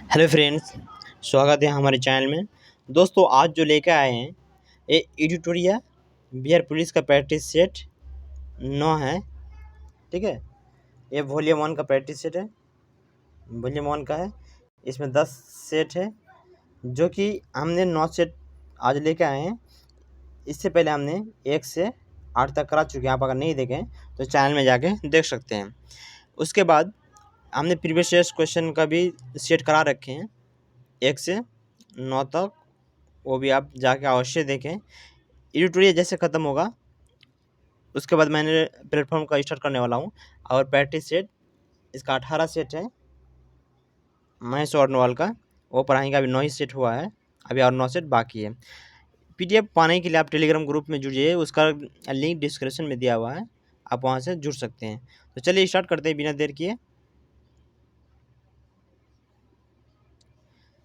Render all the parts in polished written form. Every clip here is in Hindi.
हेलो फ्रेंड्स, स्वागत है हमारे चैनल में। दोस्तों आज जो लेकर आए हैं ये एडिटोरिया बिहार पुलिस का प्रैक्टिस सेट 9 है। ठीक है, ये वॉल्यूम 1 का प्रैक्टिस सेट है, वॉल्यूम 1 का है। इसमें 10 सेट है जो कि हमने 9 सेट आज लेकर आए हैं। इससे पहले हमने 1 से 8 तक करा चुके हैं। आप अगर नहीं देखें तो चैनल में जाके देख सकते हैं। उसके बाद हमने प्रीवियस ईयर क्वेश्चन का भी सेट करा रखे हैं 1 से 9 तक, वो भी आप जाके अवश्य देखें। एडिटोरियल जैसे ख़त्म होगा उसके बाद मैंने प्लेटफॉर्म का स्टार्ट करने वाला हूँ। और प्रैक्टिस सेट इसका 18 सेट है महेश और का, वो पढ़ाएंगे। अभी 9 ही सेट हुआ है, अभी और 9 सेट बाकी है। पीडीएफ पाने के लिए आप टेलीग्राम ग्रुप में जुड़िए, उसका लिंक डिस्क्रिप्शन में दिया हुआ है, आप वहाँ से जुड़ सकते हैं। तो चलिए स्टार्ट करते हैं बिना देर किए।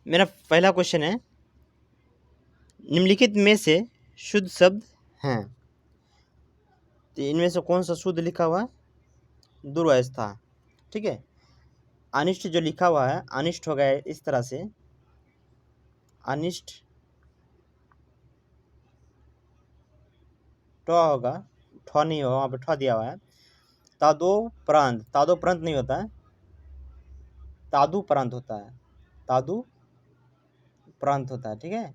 मेरा पहला क्वेश्चन है, निम्नलिखित में से शुद्ध शब्द हैं, तो इनमें से कौन सा शुद्ध लिखा हुआ है? दुर्व्यवस्था। ठीक है, अनिष्ट जो लिखा हुआ है अनिष्ट हो गया इस तरह से, अनिष्ट ट होगा, ठ नहीं होगा, वहाँ पे ठ दिया हुआ है। तादो प्रांत नहीं होता है, तादु प्रांत होता है, तादु प्रांत होता है। ठीक है,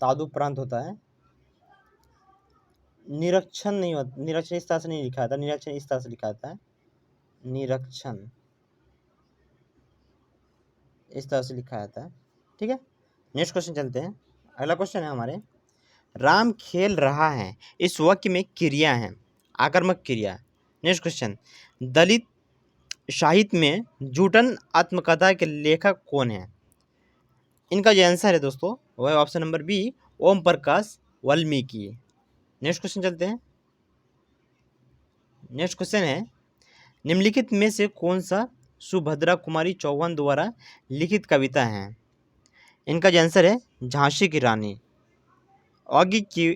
तादु प्रांत होता है। निरीक्षण नहीं होता, निरीक्षण इस तरह से नहीं लिखा था, निरीक्षण इस तरह से लिखा था, निरीक्षण इस तरह से लिखा जाता है। ठीक है, नेक्स्ट क्वेश्चन चलते हैं। अगला क्वेश्चन है हमारे, राम खेल रहा है, इस वाक्य में क्रिया है, आक्रामक क्रिया। नेक्स्ट क्वेश्चन, दलित साहित्य में जूटन आत्मकथा के लेखक कौन है? इनका जो आंसर है दोस्तों वह है option number B, Om Prakash Valmiki. Next question चलते हैं। नेक्स्ट क्वेश्चन है, निम्नलिखित में से कौन सा सुभद्रा कुमारी चौहान द्वारा लिखित कविता है? इनका जो आंसर है झांसी की रानी। आगे की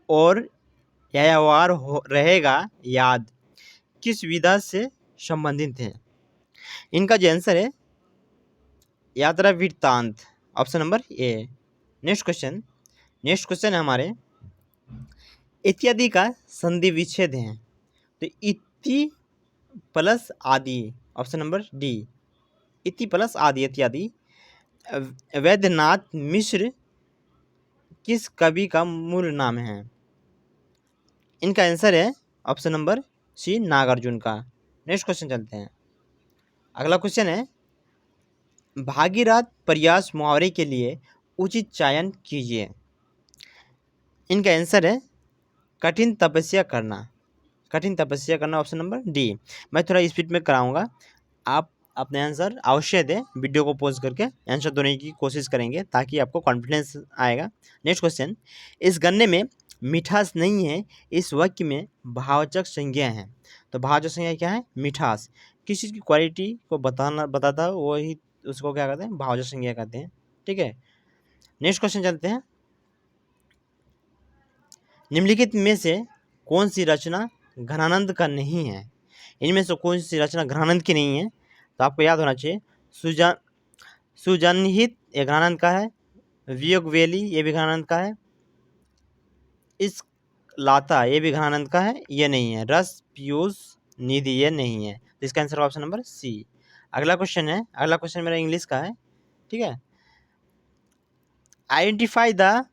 ओर यायावार रहेगा याद किस विधा से संबंधित है? इनका जो आंसर है यात्रा वृत्तांत, ऑप्शन नंबर ए। नेक्स्ट क्वेश्चन है हमारे, इत्यादि का संधि विच्छेद है, तो इति प्लस आदि, ऑप्शन नंबर डी, इति प्लस आदि इत्यादि। वैद्यनाथ मिश्र किस कवि का मूल नाम है? इनका आंसर है ऑप्शन नंबर सी, नागार्जुन का। नेक्स्ट क्वेश्चन चलते हैं। अगला क्वेश्चन है, भागीरथ प्रयास मुहावरे के लिए उचित चयन कीजिए। इनका आंसर है कठिन तपस्या करना, कठिन तपस्या करना, ऑप्शन नंबर डी। मैं थोड़ा स्पीड में कराऊंगा, आप अपने आंसर अवश्य दें। वीडियो को पॉज करके आंसर देने की कोशिश करेंगे ताकि आपको कॉन्फिडेंस आएगा। नेक्स्ट क्वेश्चन, इस गन्ने में मिठास नहीं है, इस वाक्य में भावचक संज्ञा है, तो भावचक संज्ञा क्या है? मिठास। किसी चीज़ की क्वालिटी को बताता है वही उसको क्या कहते हैं? भावचक संज्ञा कहते हैं। ठीक है, नेक्स्ट क्वेश्चन चलते हैं। निम्नलिखित में से कौन सी रचना घनानंद का नहीं है? इनमें से कौन सी रचना घनानंद की नहीं है? तो आपको याद होना चाहिए, सुजनहित ये घनानंद का है, वियोग वेली ये भी घनानंद का है, इस लाता ये भी घनानंद का है, ये नहीं है। रस पीयूष निधि ये नहीं है, तो इसका आंसर ऑप्शन नंबर सी। अगला क्वेश्चन है, अगला क्वेश्चन मेरा इंग्लिश का है। ठीक है, identify the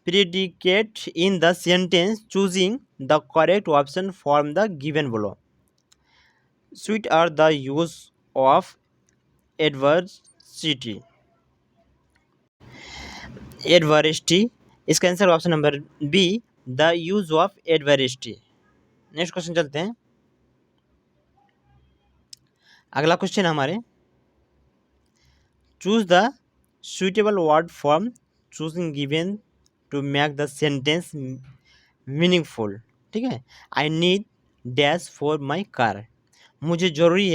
predicate in the sentence choosing the correct option from the given below. Sweet are the use of adversity. Adversity, इसका answer option number B, the use of adversity. Next question चलते हैं। अगला क्वेश्चन हमारे, choose the suitable word from choosing given to make the sentence meaningful. ठीक है, I need dash for my car, मुझे ज़रूरी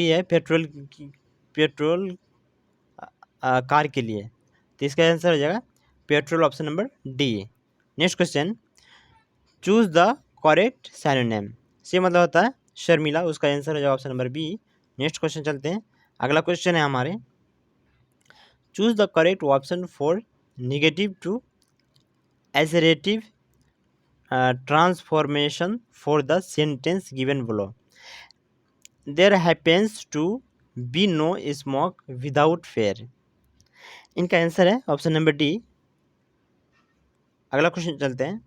है पेट्रोल कार के लिए, तो इसका आंसर हो जाएगा petrol, option number D. Next question, choose the correct synonym. सी मतलब होता है शर्मिला, उसका आंसर हो जाएगा option number B. Next question चलते हैं। अगला क्वेश्चन है हमारे, choose the correct option for negative to assertive transformation for the sentence given below. There happens to be no smoke without fire. इनका आंसर है ऑप्शन नंबर डी। अगला क्वेश्चन चलते हैं।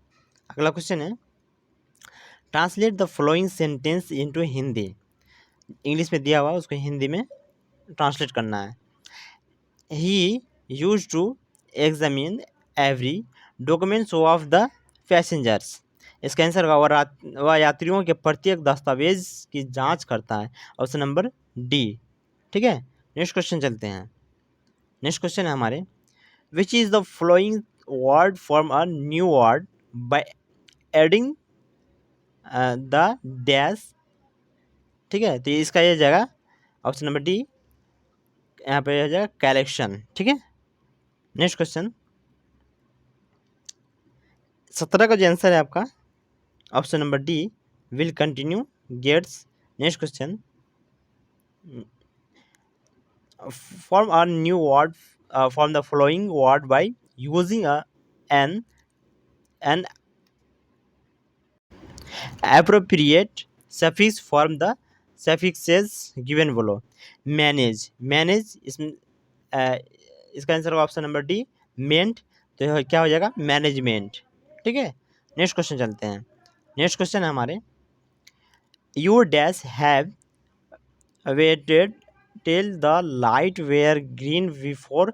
अगला क्वेश्चन है, translate the following sentence into Hindi. English में दिया हुआ उसको हिंदी में ट्रांसलेट करना है। He used to examine every documents of the passengers. इसका आंसर होगा वह यात्रियों के प्रत्येक दस्तावेज की जांच करता है, ऑप्शन नंबर डी। ठीक है, नेक्स्ट क्वेश्चन चलते हैं। नेक्स्ट क्वेश्चन है हमारे, which is the following word form a new word by adding the dash. ठीक है, तो इसका ये जाएगा ऑप्शन नंबर डी, यहाँ पे आ जाएगा कलेक्शन। ठीक है, नेक्स्ट क्वेश्चन 17 का जो आंसर है आपका option number D, will continue gets. Next question, form a new word form the following word by using an appropriate suffix form the suffixes given below। Manage, manage इसमें इसका आंसर होगा ऑप्शन नंबर डी, मेंट। तो क्या हो जाएगा मैनेजमेंट। ठीक है, नेक्स्ट क्वेश्चन चलते हैं। नेक्स्ट क्वेश्चन है हमारे, your dash have waited till the light were green before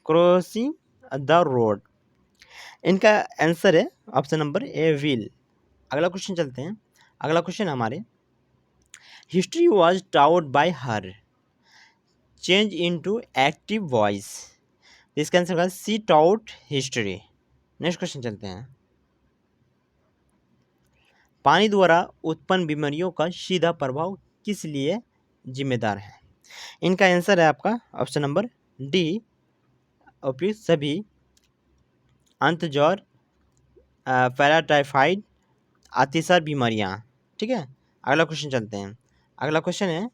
crossing the road. इनका आंसर है ऑप्शन नंबर ए, विल। अगला क्वेश्चन चलते हैं। अगला क्वेश्चन हमारे, history was taught by her change into active voice. इसका आंसर होगा C taught history. Next question चलते हैं। पानी द्वारा उत्पन्न बीमारियों का सीधा प्रभाव किस लिए जिम्मेदार है। इनका आंसर है आपका ऑप्शन नंबर डी, उपयुक्त सभी अंतज्वर, पैराटाइफाइड, अतिसार बीमारियां। ठीक है, अगला क्वेश्चन चलते हैं। अगला क्वेश्चन है,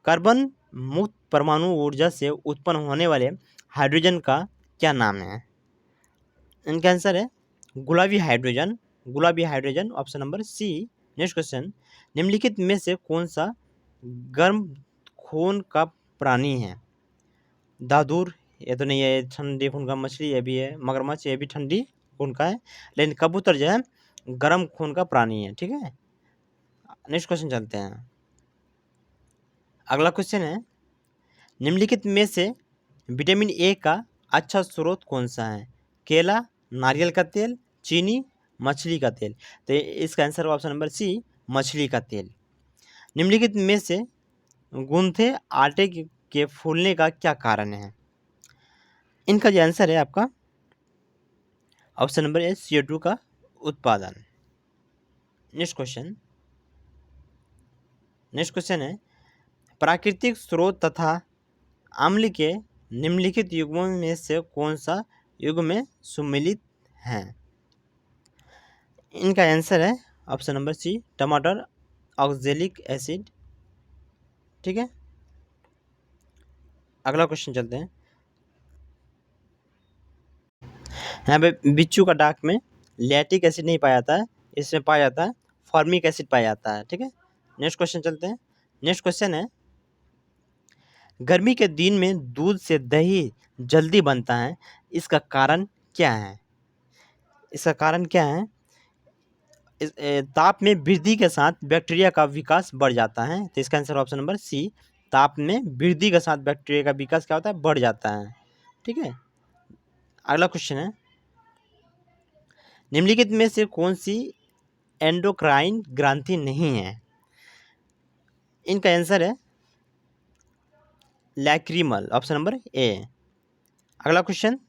कार्बन मुक्त परमाणु ऊर्जा से उत्पन्न होने वाले हाइड्रोजन का क्या नाम है। इनका आंसर है गुलाबी हाइड्रोजन, गुलाबी hydrogen, option number C. Next question, निम्नलिखित में से कौन सा गर्म खून का प्राणी है। दादुर, ये तो नहीं है, ठंडी खून का मछली ये भी है। मगरमच्छ, ये भी ठंडी खून का है, लेकिन कबूतर जो है गर्म खून का प्राणी है। ठीक है, नेक्स्ट क्वेश्चन चलते हैं। अगला क्वेश्चन है, निम्नलिखित में से विटामिन ए का अच्छा स्रोत कौन सा है। केला, नारियल का तेल, चीनी, मछली का तेल। तो इसका आंसर ऑप्शन नंबर सी, मछली का तेल। निम्नलिखित में से गूंथे आटे के फूलने का क्या कारण है। इनका जो आंसर है आपका ऑप्शन नंबर ए, CO2 का उत्पादन। नेक्स्ट क्वेश्चन है, प्राकृतिक स्रोत तथा अम्ल के निम्नलिखित युग्मों में से कौन सा युग्म में सम्मिलित हैं। इनका आंसर है ऑप्शन नंबर सी, टमाटर ऑक्जेलिक एसिड। ठीक है, अगला क्वेश्चन चलते हैं। यहाँ पे बिच्छू का डाक में लैक्टिक एसिड नहीं पाया जाता है, इसमें पाया जाता है फॉर्मिक एसिड पाया जाता है। ठीक है, नेक्स्ट क्वेश्चन चलते हैं। नेक्स्ट क्वेश्चन है, गर्मी के दिन में दूध से दही जल्दी बनता है, इसका कारण क्या है। इसका कारण क्या है, ताप में वृद्धि के साथ बैक्टीरिया का विकास बढ़ जाता है। तो इसका आंसर ऑप्शन नंबर सी, ताप में वृद्धि के साथ बैक्टीरिया का विकास क्या होता है, बढ़ जाता है। ठीक है, अगला क्वेश्चन है, निम्नलिखित में से कौन सी एंडोक्राइन ग्रंथि नहीं है। इनका आंसर है लैक्रीमल, ऑप्शन नंबर ए। अगला क्वेश्चन,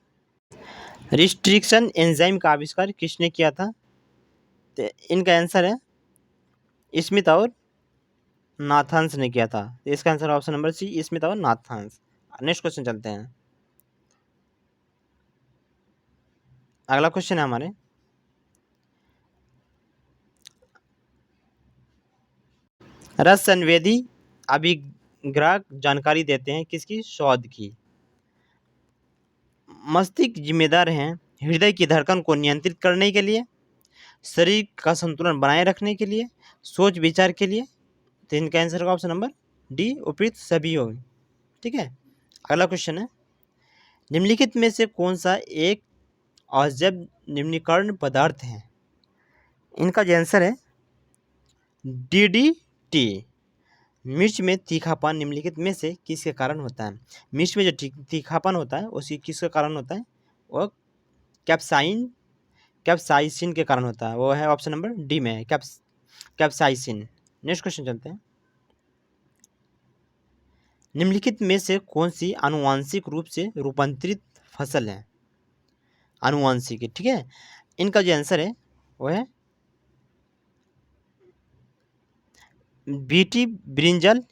रिस्ट्रिक्शन एंजाइम का आविष्कार किसने किया था। तो इनका आंसर है स्मिथ और नाथांस ने किया था। तो इसका answer option number C, Smith और नाथांस। नेक्स्ट क्वेश्चन चलते हैं। अगला क्वेश्चन है हमारे, रस संवेदी अभिग्राहक जानकारी देते हैं किसकी? शोध की। मस्तिष्क जिम्मेदार हैं हृदय की धड़कन को नियंत्रित करने के लिए, शरीर का संतुलन बनाए रखने के लिए, सोच विचार के लिए। तो इनका आंसर होगा ऑप्शन नंबर डी, उपयुक्त सभी होगी। ठीक है, अगला क्वेश्चन है, निम्नलिखित में से कौन सा एक अजैव निम्नीकरण पदार्थ है? इनका जो आंसर है DDT। मिर्च में तीखापन निम्नलिखित में से किसके कारण होता है? मिर्च में जो तीखापन होता है उसी किसके कारण होता है? वो कैप्साइसिन के कारण होता है। वो है ऑप्शन नंबर डी में है, कैप्साइसिन। नेक्स्ट क्वेश्चन चलते हैं, निम्नलिखित में से कौन सी आनुवांशिक रूप से रूपांतरित फसल है? आनुवांशिक, ठीक है, इनका जो आंसर है वो है बीटी ब्रिंजल,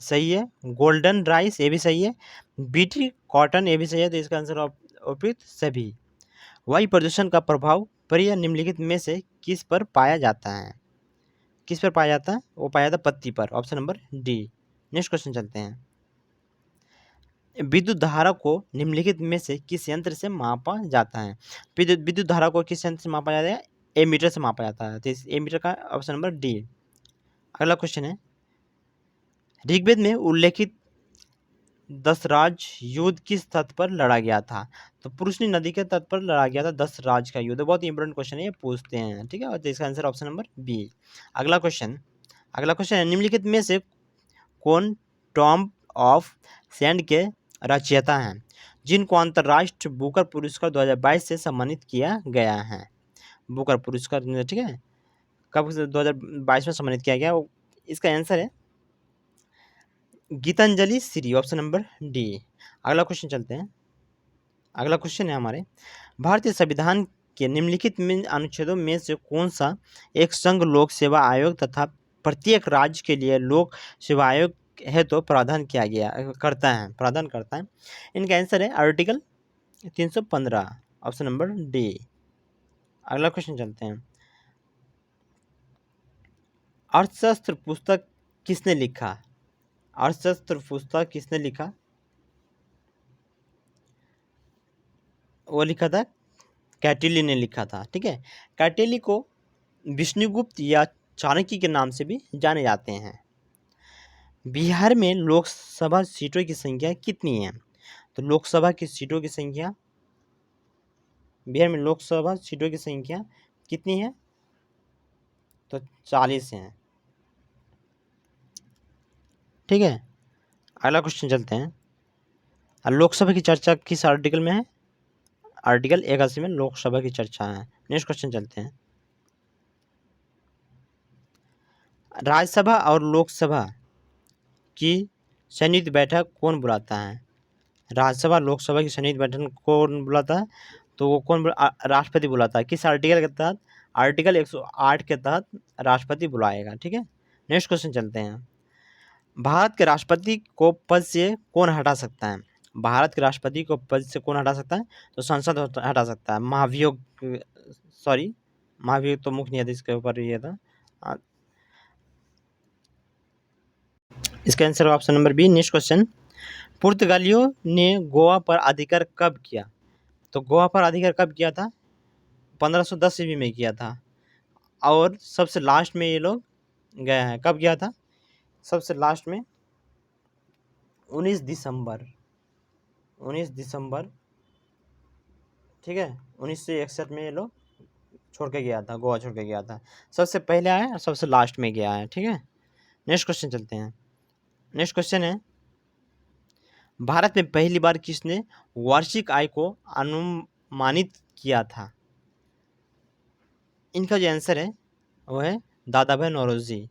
सही है। गोल्डन राइस, ये भी सही है। बीटी कॉटन, ये भी सही है। तो इसका आंसर उपयुक्त सभी। वायु प्रदूषण का प्रभाव प्रिय निम्नलिखित में से किस पर पाया जाता है? किस पर पाया जाता है? वो पाया जाता है पत्ती पर, option number D. Next question चलते हैं, विद्युत धारा को निम्नलिखित में से किस यंत्र से मापा जाता है? विद्युत धारा को किस यंत्र से मापा जाता है? एमीटर से मापा जाता है। तो इस एमीटर का ऑप्शन नंबर डी। अगला क्वेश्चन है, ऋग्वेद में उल्लेखित दशराज युद्ध किस तट पर लड़ा गया था? तो पुरुषनी नदी के तट पर लड़ा गया था दशराज का युद्ध। बहुत इंपॉर्टेंट क्वेश्चन है, ये पूछते हैं, ठीक है। और तो इसका आंसर ऑप्शन नंबर बी। अगला क्वेश्चन है, निम्नलिखित में से कौन टॉम्ब ऑफ सैंड के रचयिता हैं जिनको अंतर्राष्ट्रीय बुकर पुरस्कार 2022 से सम्मानित किया गया है? बुकर पुरस्कार, ठीक है, कब 2022 में सम्मानित किया गया? इसका आंसर है Gitanjali Shree, option number D. अगला क्वेश्चन चलते हैं, अगला क्वेश्चन है हमारे, भारतीय संविधान के निम्नलिखित में अनुच्छेदों में से कौन सा एक संघ लोक सेवा आयोग तथा प्रत्येक राज्य के लिए लोक सेवा आयोग है तो प्रावधान किया गया करता है? इनका आंसर है आर्टिकल 315, ऑप्शन नंबर डी। अगला क्वेश्चन चलते हैं, अर्थशास्त्र पुस्तक किसने लिखा? अर्थशास्त्र पुस्तक किसने लिखा? वो लिखा था कैटिली ने लिखा था, ठीक है। कैटिली को विष्णुगुप्त या चाणक्य के नाम से भी जाने जाते हैं। बिहार में लोकसभा सीटों की संख्या कितनी है? तो लोकसभा की सीटों की संख्या, बिहार में लोकसभा सीटों की संख्या कितनी है? तो 40 है, ठीक है। अगला क्वेश्चन चलते हैं, लोकसभा की चर्चा किस आर्टिकल में है? आर्टिकल 81 में लोकसभा की चर्चा है। नेक्स्ट क्वेश्चन चलते हैं, राज्यसभा और लोकसभा की संयुक्त बैठक कौन बुलाता है? राज्यसभा लोकसभा की संयुक्त बैठक कौन बुलाता है? तो वो राष्ट्रपति बुलाता है। किस आर्टिकल के तहत? आर्टिकल 108 के तहत राष्ट्रपति बुलाएगा, ठीक है। नेक्स्ट क्वेश्चन चलते हैं, भारत के राष्ट्रपति को पद से कौन हटा सकता है? भारत के राष्ट्रपति को पद से कौन हटा सकता है? तो संसद हटा सकता है। महाभियोग तो मुख्य न्यायाधीश के ऊपर ये था। इसका answer option number B. Next question, पुर्तगालियों ने गोवा पर अधिकार कब किया? तो गोवा पर अधिकार कब किया था? 1510 ईस्वी में किया था। और सबसे लास्ट में ये लोग गए हैं, कब किया था? सबसे लास्ट में 19 दिसंबर, ठीक है, 1961 में ये लोग छोड़ के गया था, गोवा छोड़ के गया था। सबसे पहले आया और सबसे लास्ट में गया है, ठीक है। नेक्स्ट क्वेश्चन चलते हैं, नेक्स्ट क्वेश्चन है, भारत में पहली बार किसने वार्षिक आय को अनुमानित किया था? इनका जो आंसर है वो है दादा भाई नौरोजी।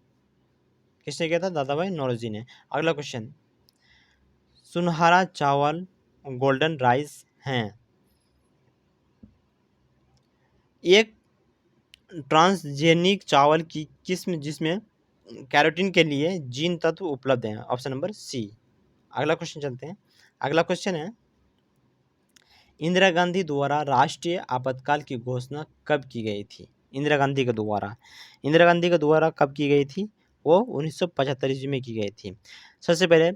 किसने किया था? दादा भाई नौरोजी ने। अगला क्वेश्चन, सुनहरा चावल गोल्डन राइस हैं एक ट्रांसजेनिक चावल की किस्म जिसमें कैरोटीन के लिए जीन तत्व उपलब्ध हैं, ऑप्शन नंबर सी। अगला क्वेश्चन चलते हैं, अगला क्वेश्चन है, इंदिरा गांधी द्वारा राष्ट्रीय आपातकाल की घोषणा कब की गई थी? इंदिरा गांधी के द्वारा कब की गई थी? वो 1975 ईस्वी में की गई थी। सबसे पहले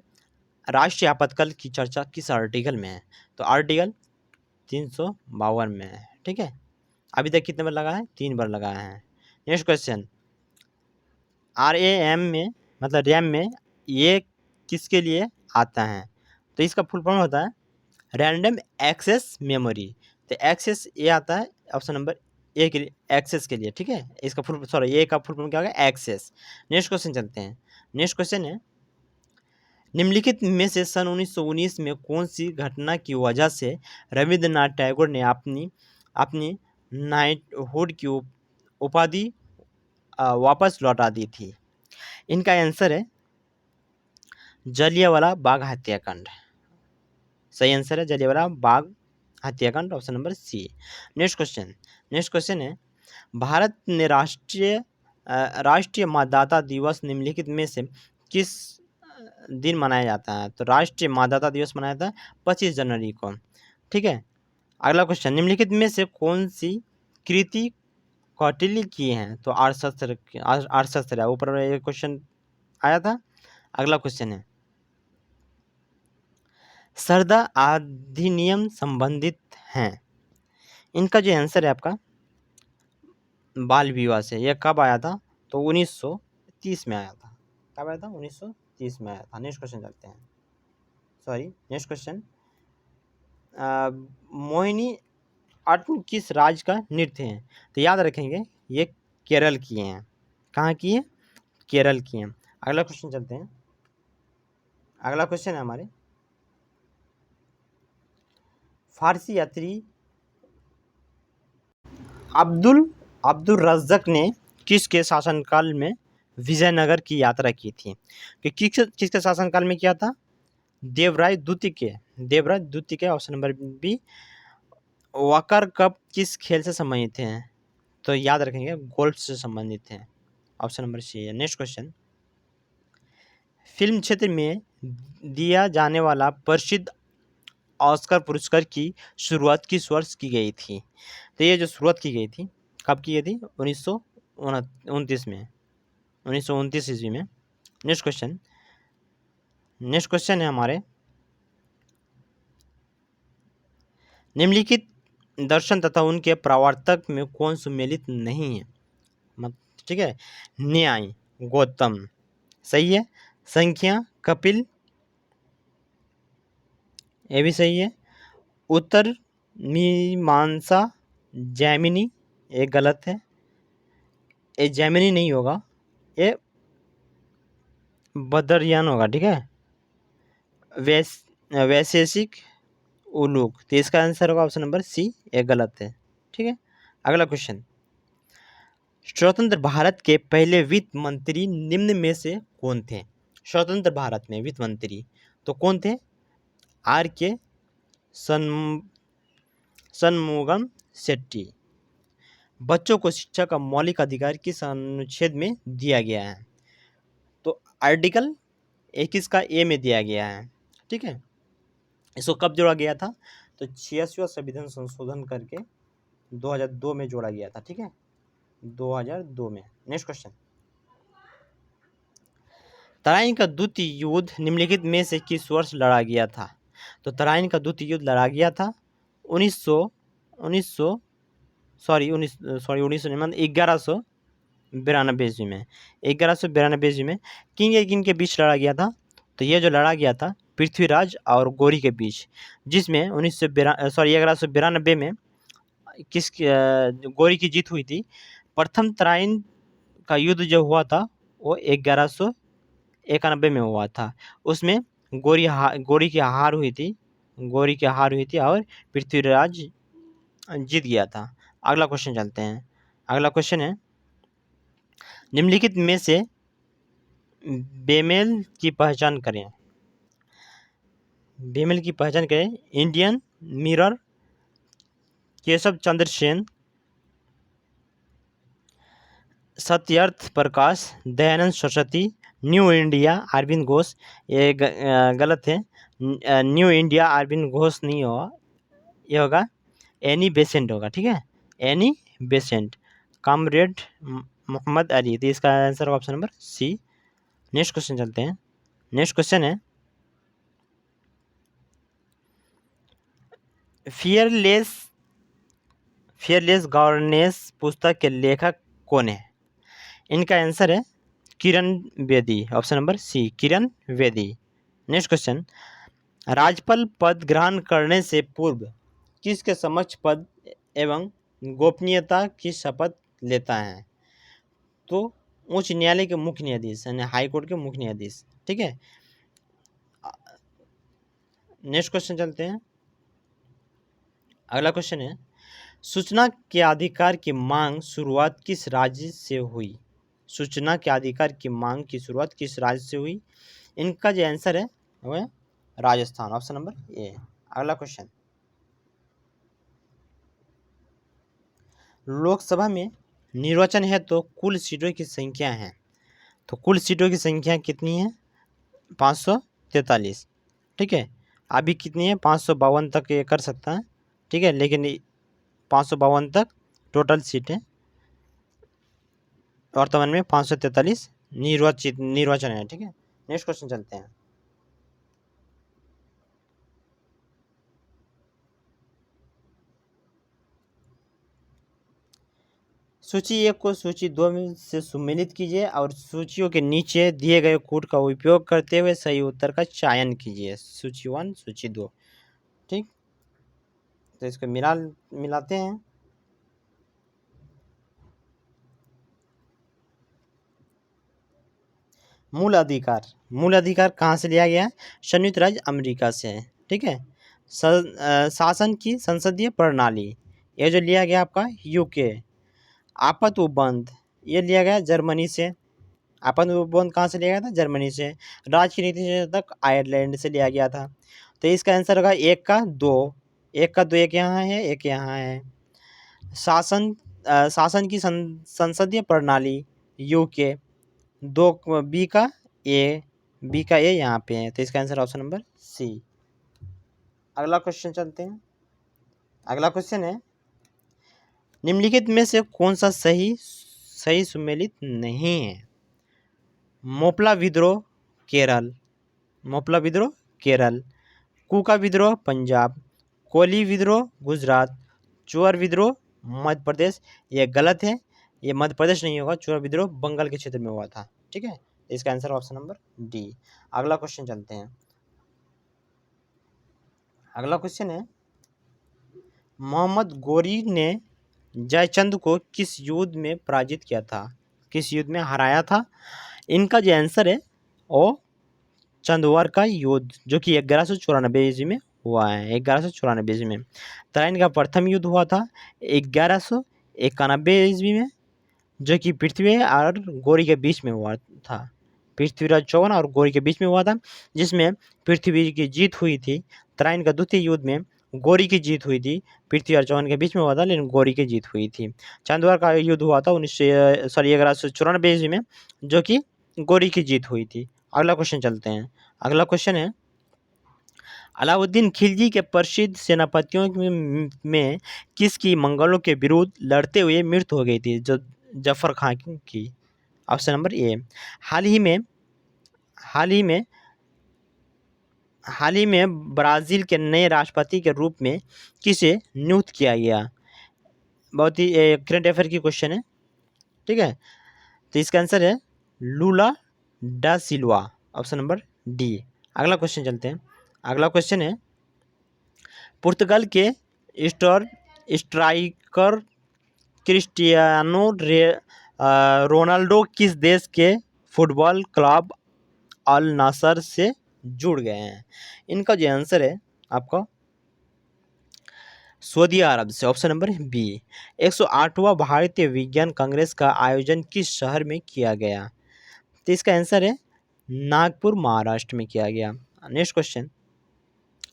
राष्ट्रीय आपातकाल की चर्चा किस आर्टिकल में है? तो आर्टिकल 352 में है। ठीक है, अभी तक कितने बार लगा है? 3 बार लगाया है। नेक्स्ट क्वेश्चन, RAM में मतलब रैम में ये किसके लिए आता है? तो इसका फुल फॉर्म होता है रैंडम एक्सेस मेमोरी। तो एक्सेस ये आता है ऑप्शन नंबर ए के लिए, एक्सेस के लिए। ठीक है, इसका फुल सॉरी ए का फुल फॉर्म क्या होगा? एक्सेस। नेक्स्ट क्वेश्चन चलते हैं। नेक्स्ट क्वेश्चन है, निम्नलिखित में से सन 1919 में कौन सी घटना की वजह से रविंद्रनाथ टैगोर ने अपनी अपनी नाइटहुड की उपाधि वापस लौटा दी थी? इनका आंसर है जलियांवाला बाग हत्याकांड। सही आंसर है जलियांवाला बाग हत्याकांड, option number C. Next question है, भारत ने राष्ट्रीय मतदाता दिवस निम्नलिखित में से किस दिन मनाया जाता है? तो राष्ट्रीय मतदाता दिवस मनाया जाता है 25 जनवरी को। ठीक है, अगला क्वेश्चन, निम्नलिखित में से कौन सी कृति कौटिल्य की है? तो अर्थशास्त्र है, ऊपर एक क्वेश्चन आया था। अगला क्वेश्चन है, सरदा अधिनियम संबंधित हैं। इनका जो आंसर है आपका बाल विवाह से। यह कब आया था? तो 1930 में आया था। कब आया था? 1930 में आया था। नेक्स्ट क्वेश्चन चलते हैं। नेक्स्ट क्वेश्चन, मोहिनी अट्टम किस राज्य का नृत्य है? तो याद रखेंगे ये केरल की हैं। कहाँ की है? केरल की हैं। अगला क्वेश्चन चलते हैं। अगला क्वेश्चन है हमारे, फारसी यात्री अब्दुल रज्जक ने किसके शासनकाल में विजयनगर की यात्रा की थी? कि किसके शासनकाल में किया था? देवराय द्वितीय के, option number B. Walker cup किस खेल से संबंधित हैं? तो याद रखेंगे गोल्फ से संबंधित हैं, ऑप्शन नंबर सी है। नेक्स्ट क्वेश्चन, फिल्म क्षेत्र में दिया जाने वाला प्रसिद्ध ऑस्कर पुरस्कार की शुरुआत किस वर्ष की गई थी? तो ये जो शुरुआत की गई थी, कब की गई थी? 1929 में, 1929 ईस्वी में। नेक्स्ट क्वेश्चन है हमारे, निम्नलिखित दर्शन तथा उनके प्रवर्तक में कौन सुमेलित नहीं है? ठीक है, न्याय गौतम सही है, संख्या कपिल ये भी सही है, उत्तर मीमांसा जैमिनी ये गलत है, ये जैमिनी नहीं होगा, ये बदरियान होगा। ठीक है, वैशेषिक उलूक, तो इसका आंसर होगा ऑप्शन नंबर सी, ये गलत है। ठीक है, अगला क्वेश्चन, स्वतंत्र भारत के पहले वित्त मंत्री निम्न में से कौन थे? स्वतंत्र भारत में वित्त मंत्री तो कौन थे? RK शनमुगम शेट्टी। बच्चों को शिक्षा का मौलिक अधिकार किस अनुच्छेद में दिया गया है? तो आर्टिकल 21 का ए में दिया गया है। ठीक है, इसको कब जोड़ा गया था? तो 86वां संविधान संशोधन करके 2002 में जोड़ा गया था। ठीक है, 2002 में। नेक्स्ट क्वेश्चन, तराइन का द्वितीय युद्ध निम्नलिखित में से किस वर्ष लड़ा गया था? तो तराइन का द्वितीय युद्ध लड़ा गया था 1192 ईस्वी में। 1192 ईस्वी में किन के बीच लड़ा गया था? तो ये जो लड़ा गया था पृथ्वीराज और गौरी के बीच, जिसमें 1192 में गौरी की जीत हुई थी। प्रथम तराइन का युद्ध जो हुआ था वो 1191 में हुआ था। उसमें गौरी की हार हुई थी और पृथ्वीराज जीत गया था। अगला क्वेश्चन चलते हैं। अगला क्वेश्चन है, निम्नलिखित में से बेमेल की पहचान करें। इंडियन मिरर, केशव चंद्र सेन, सत्यर्थ प्रकाश, दयानंद सरस्वती, न्यू इंडिया अरविंद घोष। ये गलत है, न्यू इंडिया अरविंद घोष नहीं होगा, ये होगा एनी बेसेंट होगा। ठीक है, Annie Besant, comrade Mohammad Ali. तो इसका answer option number C, next question चलते हैं। नेक्स्ट क्वेश्चन है फियरलेस फियरलेस गवर्नेंस पुस्तक के लेखक कौन है? इनका आंसर है Kiran Bedi, option number C Kiran Bedi. Next question, राज्यपाल पद ग्रहण करने से पूर्व किसके समक्ष पद एवं गोपनीयता की शपथ लेता है? तो उच्च न्यायालय के मुख्य न्यायाधीश यानी हाई कोर्ट के मुख्य न्यायाधीश। ठीक है, नेक्स्ट क्वेश्चन चलते हैं। अगला क्वेश्चन है सूचना के अधिकार की मांग शुरुआत किस राज्य से हुई? सूचना के अधिकार की मांग की शुरुआत किस राज्य से हुई? इनका जो आंसर है वो है राजस्थान, ऑप्शन नंबर ए। अगला क्वेश्चन, लोकसभा में निर्वाचन है तो कुल सीटों की संख्या है, तो कुल सीटों की संख्या कितनी है? 543। ठीक है, अभी कितनी है? 552 तक ये कर सकता है। ठीक है, लेकिन 552 तक टोटल सीट है, वर्तमान में 543 निर्वाचन है। ठीक है, नेक्स्ट क्वेश्चन चलते हैं। सूची 1 को सूची 2 में से सम्मिलित कीजिए और सूचियों के नीचे दिए गए कोड का उपयोग करते हुए सही उत्तर का चयन कीजिए। सूची 1 सूची 2। ठीक, तो इसको मिलाते हैं। मूल अधिकार कहाँ से लिया गया है? संयुक्त राज्य अमेरिका से है। ठीक है, शासन की संसदीय प्रणाली ये जो लिया गया आपका यूके। आपत उपबंध ये लिया गया जर्मनी से। आपत उपबंध कहाँ से लिया गया था? जर्मनी से। राज्य की नीति तक आयरलैंड से लिया गया था। तो इसका आंसर होगा 1 का 2, 1 का 2, एक यहाँ है एक यहाँ है। शासन की संसदीय प्रणाली यूके, 2 बी का ए यहाँ पे है, तो इसका आंसर ऑप्शन नंबर सी। अगला क्वेश्चन चलते हैं। अगला क्वेश्चन है निम्नलिखित में से कौन सा सही सम्मिलित नहीं है? मोपला विद्रोह केरल, कुका विद्रोह पंजाब, कोली विद्रोह गुजरात, चोर विद्रोह मध्य प्रदेश। ये गलत है, ये मध्य प्रदेश नहीं होगा, चोर विद्रोह बंगाल के क्षेत्र में हुआ था। ठीक है, इसका आंसर ऑप्शन नंबर डी। अगला क्वेश्चन चलते हैं। अगला क्वेश्चन है मोहम्मद गोरी ने जयचंद को किस युद्ध में पराजित किया था? किस युद्ध में हराया था? इनका जो आंसर है वो चंदवार का युद्ध, जो कि 1194 ईस्वी में हुआ है। 1194 ईस्वी में तराइन का प्रथम युद्ध हुआ था 1191 ईस्वी में, जो कि पृथ्वी और गौरी के बीच में हुआ था। पृथ्वीराज चौहान और गौरी के बीच में हुआ था, जिसमें पृथ्वी की जीत हुई थी। तराइन का द्वितीय युद्ध में गौरी की जीत हुई थी, पृथ्वी और चौहान के बीच में हुआ था, लेकिन गौरी की जीत हुई थी। चंदवार का युद्ध हुआ था 1194 ईस्वी में, जो कि गौरी की जीत हुई थी। अगला क्वेश्चन चलते हैं। अगला क्वेश्चन है अलाउद्दीन खिलजी के प्रसिद्ध सेनापतियों में किसकी मंगलों के विरुद्ध लड़ते हुए मृत्यु हो गई थी? जो जफर खान की, ऑप्शन नंबर ए। हाल ही में ब्राज़ील के नए राष्ट्रपति के रूप में किसे नियुक्त किया गया? बहुत ही करंट अफेयर की क्वेश्चन है। ठीक है, तो इसका आंसर है लूला डा सिल्वा, ऑप्शन नंबर डी। अगला क्वेश्चन चलते हैं। अगला क्वेश्चन है पुर्तगाल के स्ट्राइकर क्रिस्टियानो रोनाल्डो किस देश के फुटबॉल क्लब अल नासर से जुड़ गए हैं? इनका जो आंसर है आपका सऊदी अरब से, ऑप्शन नंबर बी। 108वां भारतीय विज्ञान कांग्रेस का आयोजन किस शहर में किया गया? तो इसका आंसर है नागपुर, महाराष्ट्र में किया गया। नेक्स्ट क्वेश्चन,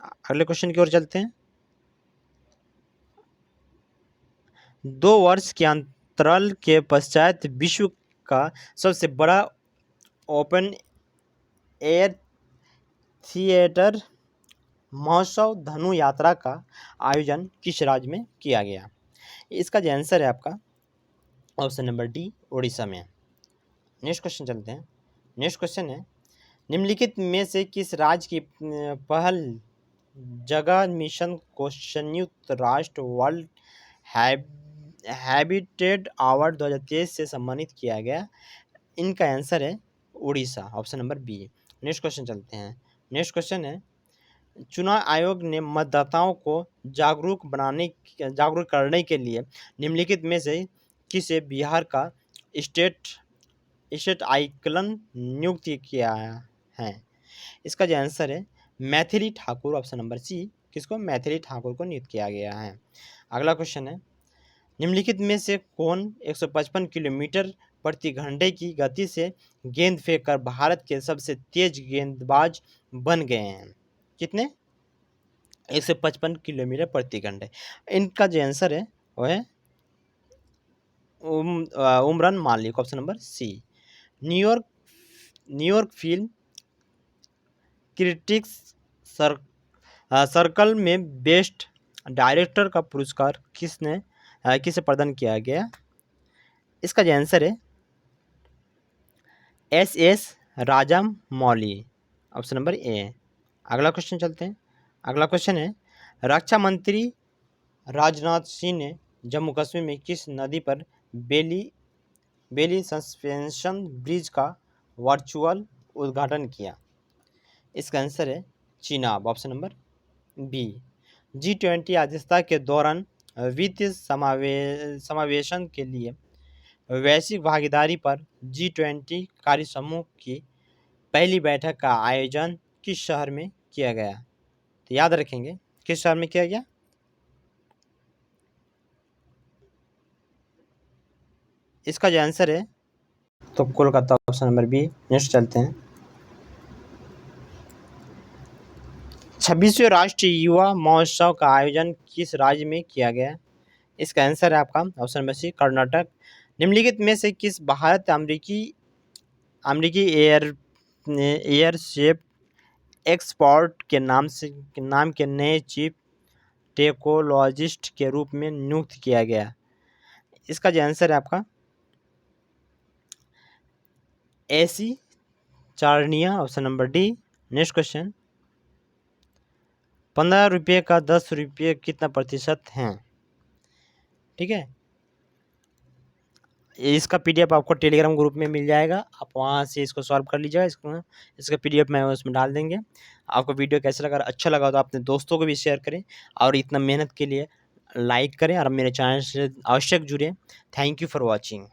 अगले क्वेश्चन की ओर चलते हैं। 2 वर्ष के अंतराल के पश्चात विश्व का सबसे बड़ा ओपन एयर थिएटर महोत्सव धनु यात्रा का आयोजन किस राज्य में किया गया? इसका जो आंसर है आपका ऑप्शन नंबर डी, उड़ीसा में। नेक्स्ट क्वेश्चन चलते हैं। नेक्स्ट क्वेश्चन है, निम्नलिखित में से किस राज्य की पहल जगह मिशन को संयुक्त राष्ट्र वर्ल्ड हैबिटेट अवार्ड 2023 से सम्मानित किया गया? इनका आंसर है Orissa, option number B. Next question चलते हैं। नेक्स्ट क्वेश्चन है, चुनाव आयोग ने मतदाताओं को जागरूक करने के लिए निम्नलिखित में से किसे बिहार का स्टेट आइकन नियुक्त किया है? इसका जो आंसर है Maithili Thakur, option number C. किसको? मैथिली ठाकुर को नियुक्त किया गया है। अगला क्वेश्चन है, निम्नलिखित में से कौन 155 किलोमीटर प्रति घंटे की गति से गेंद फेंककर भारत के सबसे तेज गेंदबाज बन गए हैं? कितने? 155 किलोमीटर प्रति घंटे। इनका जो आंसर है वो है Umran Malik, option number C. New York film critics circle में बेस्ट डायरेक्टर का पुरस्कार किसे प्रदान किया गया? इसका जो आंसर है एस राजामौली, ऑप्शन नंबर ए। अगला क्वेश्चन चलते हैं। अगला क्वेश्चन है, रक्षा मंत्री राजनाथ सिंह ने जम्मू कश्मीर में किस नदी पर बेली सस्पेंशन ब्रिज का वर्चुअल उद्घाटन किया? इसका आंसर है Chenab, option number B. G20 अध्यक्षता के दौरान वित्तीय समावेशन के लिए वैश्विक भागीदारी पर G20 कार्य समूह की पहली बैठक का आयोजन किस शहर में किया गया? तो याद रखेंगे किस शहर में किया गया? इसका जो आंसर है तो Kolkata, option number B. Next चलते हैं। 26वें राष्ट्रीय युवा महोत्सव का आयोजन किस राज्य में किया गया? इसका आंसर है आपका ऑप्शन नंबर सी, कर्नाटक। निम्नलिखित में से किस भारत अमेरिकी एयरशिप एक्सपोर्ट के नाम के नए चीफ टेक्नोलॉजिस्ट के रूप में नियुक्त किया गया? इसका जो आंसर है आपका AC Charania, option number D. Next question, 15 रुपये का 10 रुपये कितना प्रतिशत हैं? ठीक है, इसका पीडीएफ आपको टेलीग्राम ग्रुप में मिल जाएगा, आप वहाँ से इसको सॉल्व कर लीजिएगा। इसका पीडीएफ मैं उसमें डाल देंगे। आपको वीडियो कैसा लगा? अच्छा लगा तो अपने दोस्तों को भी शेयर करें और इतना मेहनत के लिए लाइक करें और मेरे चैनल से आवश्यक जुड़ें। Thank you for watching.